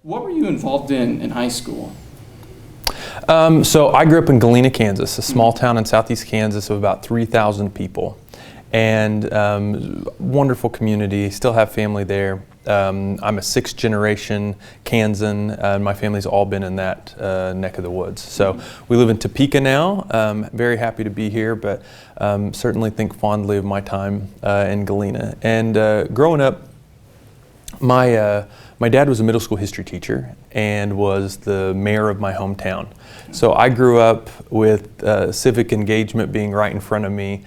What were you involved in high school? So I grew up in Galena, Kansas, a small town in southeast Kansas of about 3,000 people. And wonderful community, still have family there. I'm a sixth generation Kansan, and my family's all been in that neck of the woods. So we live in Topeka now. Very happy to be here, but certainly think fondly of my time in Galena. And growing up, my dad was a middle school history teacher and was the mayor of my hometown. So I grew up with civic engagement being right in front of me,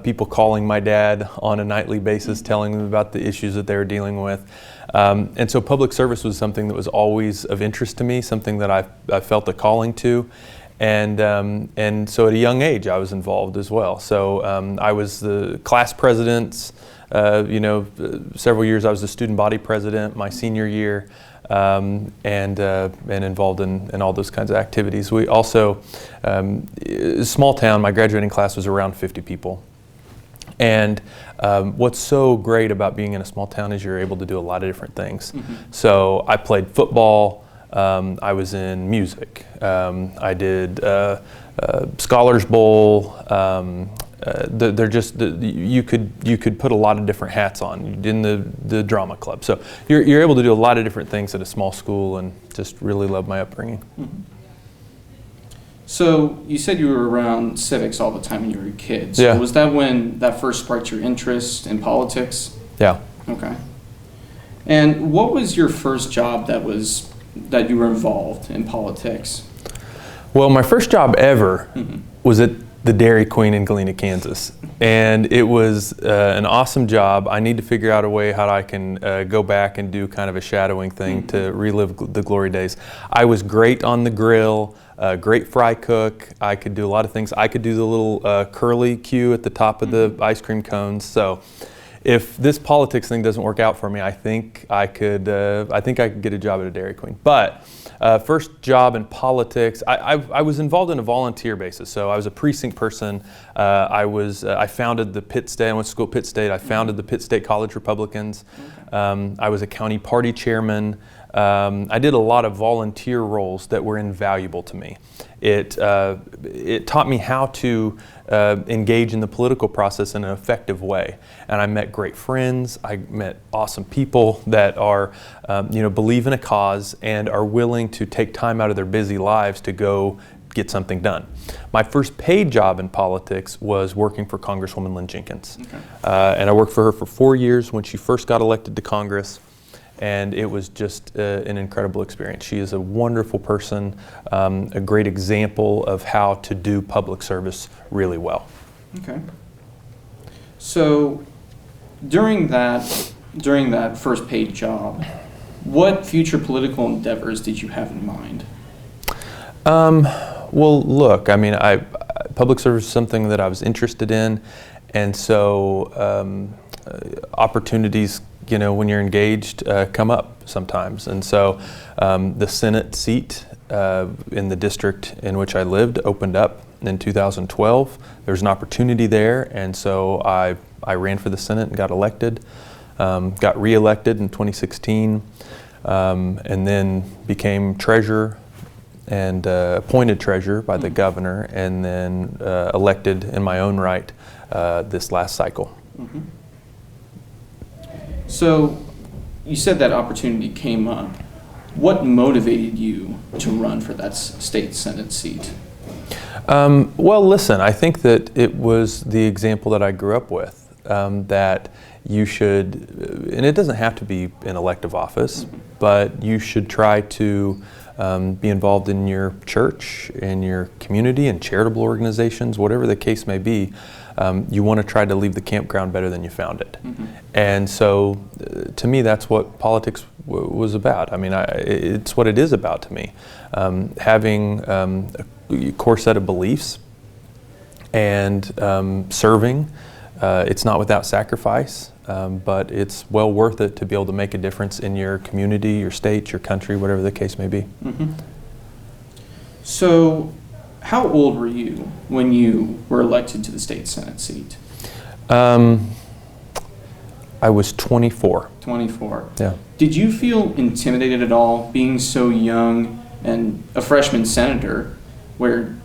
people calling my dad on a nightly basis, telling them about the issues that they were dealing with. And so public service was something that was always of interest to me, something that I felt a calling to. And so at a young age I was involved as well. So I was the class president's, several years I was the student body president my senior year, and involved in all those kinds of activities. We also, small town, my graduating class was around 50 people. And what's so great about being in a small town is you're able to do a lot of different things. So I played football, I was in music, I did Scholars Bowl. You could put a lot of different hats on in the drama club. So you're able to do a lot of different things at a small school, and just really love my upbringing. So you said you were around civics all the time when you were a kid. So yeah. Was that when that first sparked your interest in politics? Yeah. Okay. And what was your first job that you were involved in politics? Well, my first job ever was at the Dairy Queen in Galena, Kansas. And it was an awesome job. I need to figure out a way how I can go back and do kind of a shadowing thing to relive the glory days. I was great on the grill, great fry cook. I could do a lot of things. I could do the little curly cue at the top of the ice cream cones. So if this politics thing doesn't work out for me, I think I could get a job at a Dairy Queen. But first job in politics, I was involved in a volunteer basis. So I was a precinct person. I founded the Pitt State. I went to school at Pitt State. I founded the Pitt State College Republicans. I was a county party chairman. I did a lot of volunteer roles that were invaluable to me. It taught me how to engage in the political process in an effective way. And I met great friends. I met awesome people that are, believe in a cause and are willing to take time out of their busy lives to go get something done. My first paid job in politics was working for Congresswoman Lynn Jenkins. And I worked for her for 4 years when she first got elected to Congress. And it was just an incredible experience. She is a wonderful person, a great example of how to do public service really well. Okay. So during that first paid job, what future political endeavors did you have in mind? Well, look, I mean, public service is something that I was interested in, and so opportunities, when you're engaged, come up sometimes. And so the Senate seat in the district in which I lived opened up in 2012. There was an opportunity there, and so I ran for the Senate and got elected, got reelected in 2016, and then became treasurer and appointed treasurer by the governor, and then elected in my own right this last cycle. So you said that opportunity came up. What motivated you to run for that state Senate seat? Well, listen, I think that it was the example that I grew up with, that you should, and it doesn't have to be an elective office, but you should try to be involved in your church, in your community, in charitable organizations, whatever the case may be. You want to try to leave the campground better than you found it. And so to me, that's what politics was about. I mean, it's what it is about to me. Having a core set of beliefs and serving. It's not without sacrifice, but it's well worth it to be able to make a difference in your community, your state, your country, whatever the case may be. So how old were you when you were elected to the state Senate seat? I was 24. 24. Yeah. Did you feel intimidated at all being so young and a freshman senator where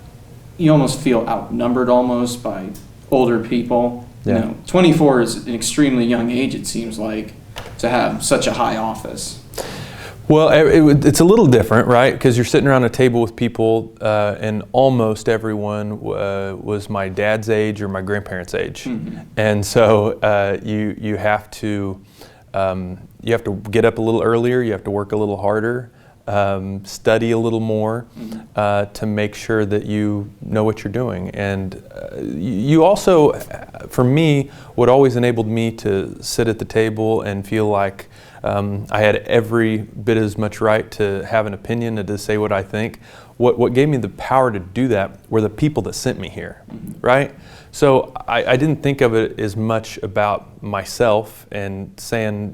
you almost feel outnumbered almost by older people? Yeah. You know, 24 is an extremely young age, it seems like, to have such a high office. Well, it's a little different, right? Because you're sitting around a table with people, and almost everyone was my dad's age or my grandparents' age, Mm-hmm. and so you have to get up a little earlier. You have to work a little harder, study a little more, to make sure that you know what you're doing. And you also, for me, what always enabled me to sit at the table and feel like I had every bit as much right to have an opinion and to say what I think. What gave me the power to do that were the people that sent me here, right? So I didn't think of it as much about myself and saying,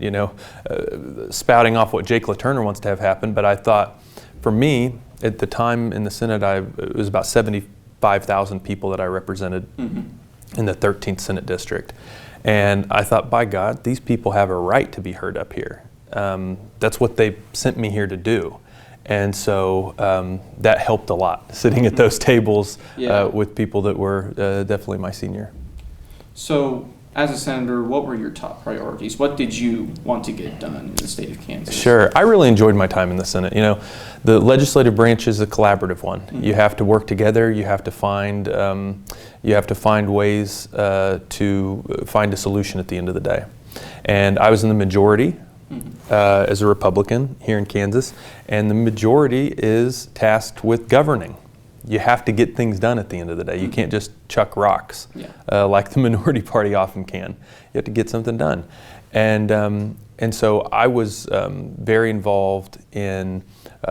spouting off what Jake LaTurner wants to have happen, but I thought, for me, at the time in the Senate, it was about 75,000 people that I represented in the 13th Senate District. And I thought, by God, these people have a right to be heard up here. That's what they sent me here to do. And so that helped a lot, sitting at those tables with people that were definitely my senior. So, as a senator, what were your top priorities? What did you want to get done in the state of Kansas? Sure. I really enjoyed my time in the Senate. The legislative branch is a collaborative one. Mm-hmm. You have to work together. You have to find ways to find a solution at the end of the day. And I was in the majority as a Republican here in Kansas, and the majority is tasked with governing. You have to get things done at the end of the day. You can't just chuck rocks like the minority party often can. You have to get something done. And so I was very involved in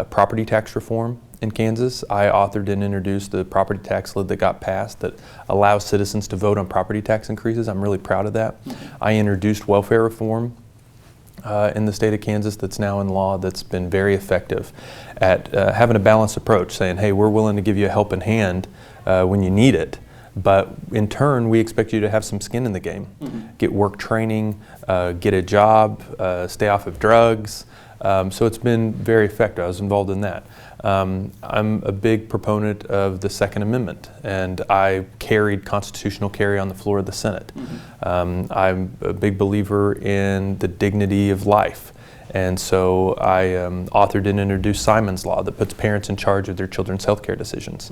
property tax reform in Kansas. I authored and introduced the property tax law that got passed that allows citizens to vote on property tax increases. I'm really proud of that. I introduced welfare reform in the state of Kansas that's now in law that's been very effective at having a balanced approach, saying, hey, we're willing to give you a helping hand when you need it, but in turn, we expect you to have some skin in the game. Get work training, get a job, stay off of drugs. So it's been very effective. I was involved in that. I'm a big proponent of the Second Amendment, and I carried constitutional carry on the floor of the Senate. I'm a big believer in the dignity of life, and so I authored and introduced Simon's Law that puts parents in charge of their children's health care decisions.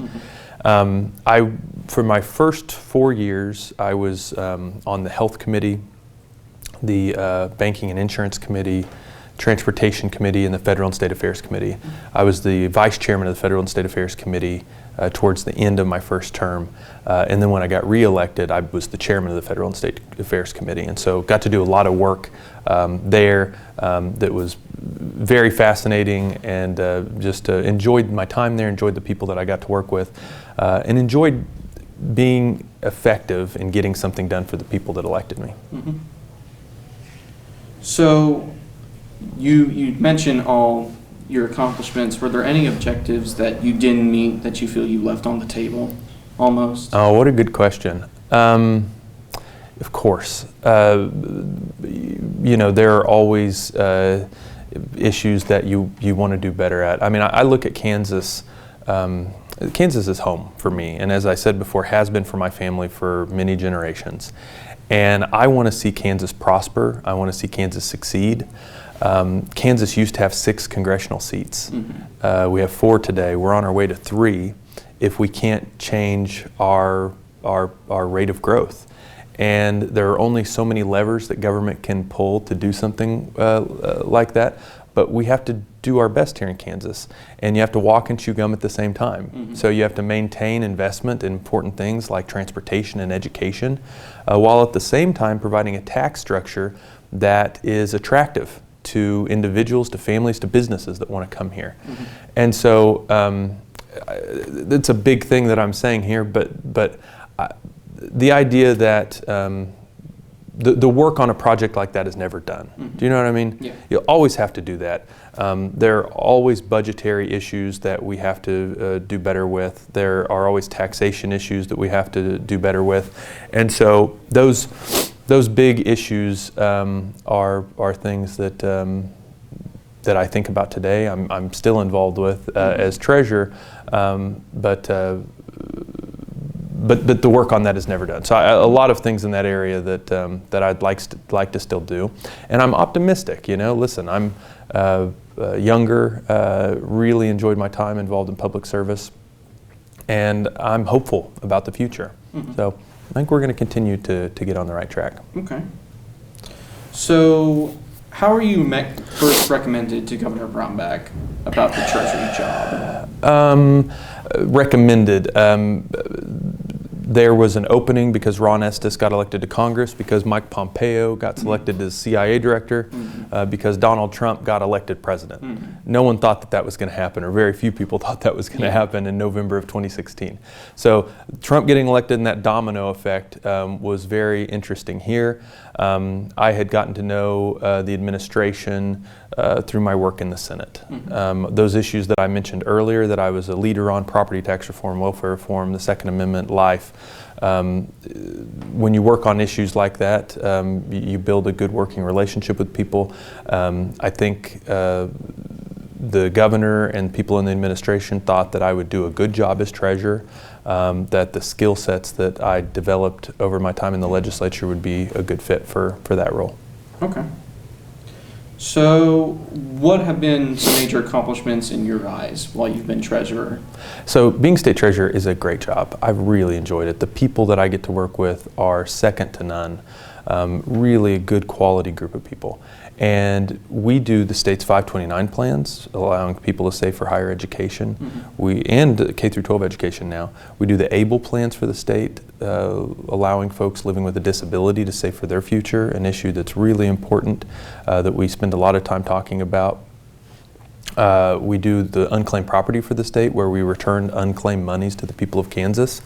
For my first 4 years, I was on the Health Committee, the Banking and Insurance Committee, Transportation Committee, and the Federal and State Affairs Committee. I was the Vice Chairman of the Federal and State Affairs Committee towards the end of my first term. And then when I got reelected, I was the Chairman of the Federal and State Affairs Committee. And so got to do a lot of work there that was very fascinating, and just enjoyed my time there, enjoyed the people that I got to work with, and enjoyed being effective in getting something done for the people that elected me. So you mentioned all your accomplishments. Were there any objectives that you didn't meet that you feel you left on the table almost? Oh, what a good question. Of course. There are always issues that you want to do better at. I mean, I look at Kansas. Kansas is home for me, and as I said before, has been for my family for many generations. And I want to see Kansas prosper. I want to see Kansas succeed. Kansas used to have 6 congressional seats. We have 4 today. We're on our way to 3 if we can't change our rate of growth. And there are only so many levers that government can pull to do something like that. But we have to do our best here in Kansas. And you have to walk and chew gum at the same time. So you have to maintain investment in important things like transportation and education, while at the same time providing a tax structure that is attractive to individuals, to families, to businesses that want to come here. And so it's a big thing that I'm saying here, but the idea that the work on a project like that is never done. Do you know what I mean? Yeah. You'll always have to do that. There are always budgetary issues that we have to do better with. There are always taxation issues that we have to do better with. And so those those big issues are things that that I think about today. I'm still involved with as treasurer, but the work on that is never done. So a lot of things in that area that I'd like to still do, and I'm optimistic. You know, listen, I'm younger, really enjoyed my time involved in public service, and I'm hopeful about the future. Mm-hmm. So I think we're going to continue to get on the right track. Okay. So how are you first recommended to Governor Brownback about the Treasury job? Recommended. There was an opening because Ron Estes got elected to Congress, because Mike Pompeo got selected as CIA director, because Donald Trump got elected president. No one thought that was going to happen, or very few people thought that was going to happen in November of 2016. So Trump getting elected and that domino effect was very interesting here. I had gotten to know the administration through my work in the Senate. Those issues that I mentioned earlier, that I was a leader on: property tax reform, welfare reform, the Second Amendment, life. When you work on issues like that, you build a good working relationship with people. I think the governor and people in the administration thought that I would do a good job as treasurer, that the skill sets that I developed over my time in the legislature would be a good fit for that role. Okay. So what have been some major accomplishments in your eyes while you've been treasurer? So being state treasurer is a great job. I've really enjoyed it. The people that I get to work with are second to none. Really a good quality group of people. And we do the state's 529 plans, allowing people to save for higher education. And K through 12 education now. We do the ABLE plans for the state, allowing folks living with a disability to save for their future, an issue that's really important that we spend a lot of time talking about. We do the unclaimed property for the state, where we return unclaimed monies to the people of Kansas.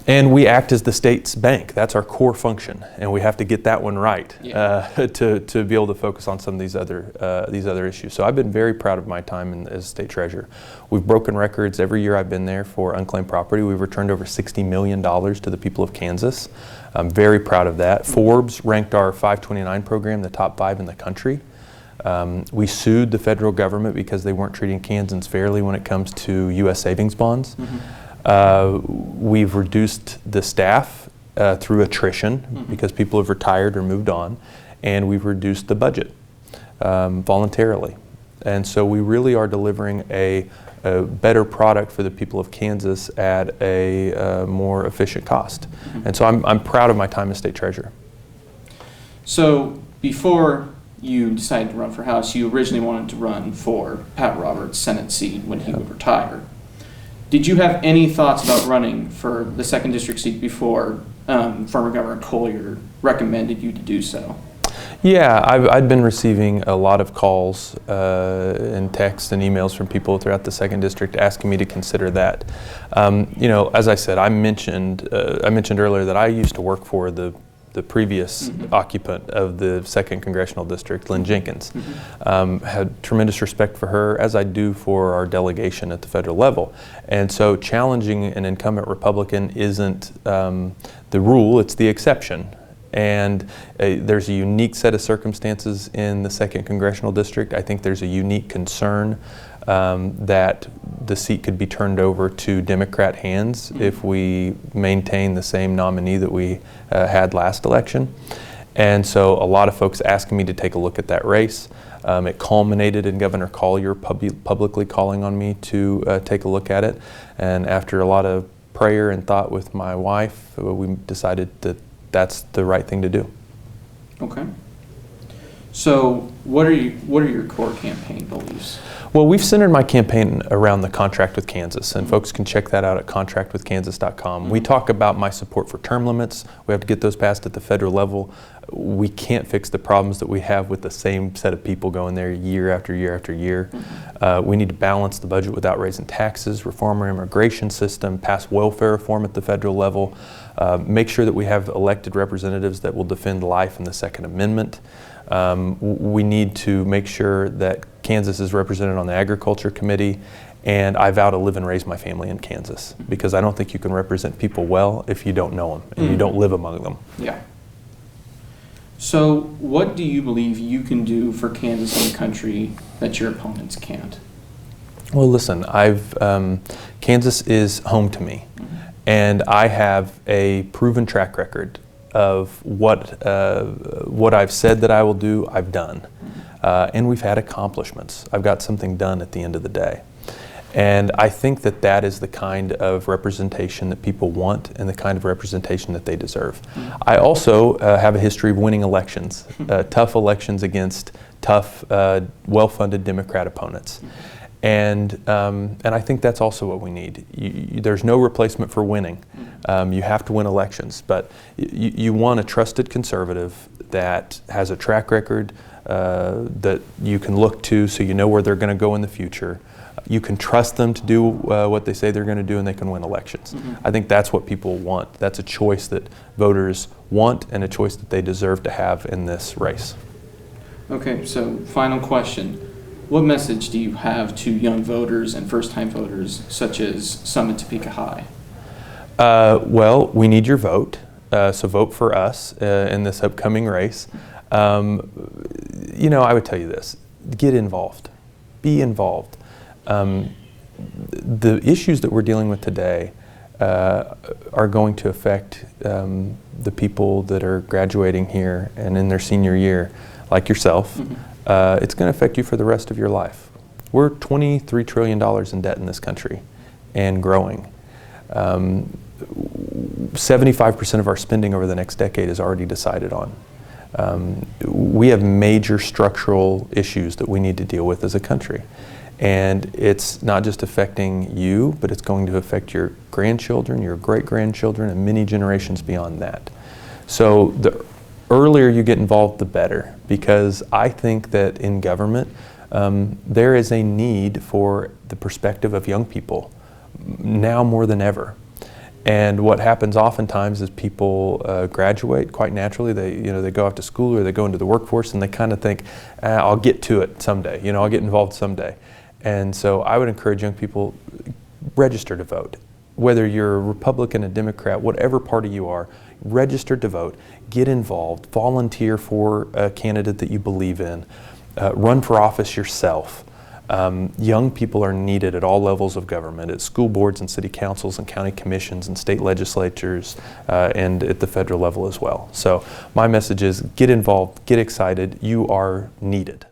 And we act as the state's bank. That's our core function, and we have to get that one right to be able to focus on some of these other issues. So I've been very proud of my time as state treasurer. We've broken records every year I've been there for unclaimed property. We've returned over $60 million to the people of Kansas. I'm very proud of that. Forbes ranked our 529 program the top 5 in the country. We sued the federal government because they weren't treating Kansans fairly when it comes to U.S. savings bonds. We've reduced the staff through attrition because people have retired or moved on, and we've reduced the budget voluntarily. And so we really are delivering a better product for the people of Kansas at a more efficient cost. And so I'm proud of my time as state treasurer. So before you decided to run for House, you originally wanted to run for Pat Roberts' Senate seat when he would retire. Did you have any thoughts about running for the 2nd District seat before former Governor Collier recommended you to do so? Yeah, I'd been receiving a lot of calls and texts and emails from people throughout the 2nd District asking me to consider that. You know, as I said, I mentioned earlier that I used to work for the previous occupant of the 2nd Congressional District, Lynn Jenkins. Had tremendous respect for her, as I do for our delegation at the federal level. And so challenging an incumbent Republican isn't the rule, it's the exception. And there's a unique set of circumstances in the 2nd Congressional District. I think there's a unique concern that the seat could be turned over to Democrat hands if we maintain the same nominee that we had last election. And so a lot of folks asking me to take a look at that race. It culminated in Governor Collier publicly calling on me to take a look at it. And after a lot of prayer and thought with my wife, we decided that that's the right thing to do. Okay. So what are your core campaign beliefs? Well, we've centered my campaign around the contract with Kansas, and folks can check that out at contractwithkansas.com. We talk about my support for term limits. We have to get those passed at the federal level. We can't fix the problems that we have with the same set of people going there year after year after year. We need to balance the budget without raising taxes, reform our immigration system, pass welfare reform at the federal level, make sure that we have elected representatives that will defend life and the Second Amendment. We need to make sure that Kansas is represented on the Agriculture Committee, And I vow to live and raise my family in Kansas, because I don't think you can represent people well if you don't know them and you don't live among them. Yeah. So what do you believe you can do for Kansas and the country that your opponents can't? Well, listen, Kansas is home to me, and I have a proven track record of what I've said that I will do, I've done. And we've had accomplishments. I've got something done at the end of the day. And I think that that is the kind of representation that people want and the kind of representation that they deserve. I also have a history of winning elections, tough elections against tough, well-funded Democrat opponents. And I think that's also what we need. There's no replacement for winning. You have to win elections, but you want a trusted conservative that has a track record that you can look to so you know where they're going to go in the future. You can trust them to do what they say they're going to do, and they can win elections. I think that's what people want. That's a choice that voters want and a choice that they deserve to have in this race. Okay, so final question. What message do you have to young voters and first-time voters such as some in Topeka High? Well, we need your vote, so vote for us in this upcoming race. You know, I would tell you this, get involved, be involved. The issues that we're dealing with today are going to affect the people that are graduating here and in their senior year, like yourself. It's going to affect you for the rest of your life. We're $23 trillion in debt in this country and growing. 75% of our spending over the next decade is already decided on. We have major structural issues that we need to deal with as a country. And it's not just affecting you, but it's going to affect your grandchildren, your great-grandchildren, and many generations beyond that. So the earlier you get involved, the better, because I think that in government, there is a need for the perspective of young people, now more than ever. And what happens oftentimes is people graduate quite naturally. They go off to school or they go into the workforce, and they kind of think, I'll get to it someday. I'll get involved someday. And so I would encourage young people, register to vote. Whether you're a Republican, a Democrat, whatever party you are, register to vote, get involved, volunteer for a candidate that you believe in, run for office yourself. Young people are needed at all levels of government, at school boards and city councils and county commissions and state legislatures and at the federal level as well. So my message is get involved, get excited, you are needed.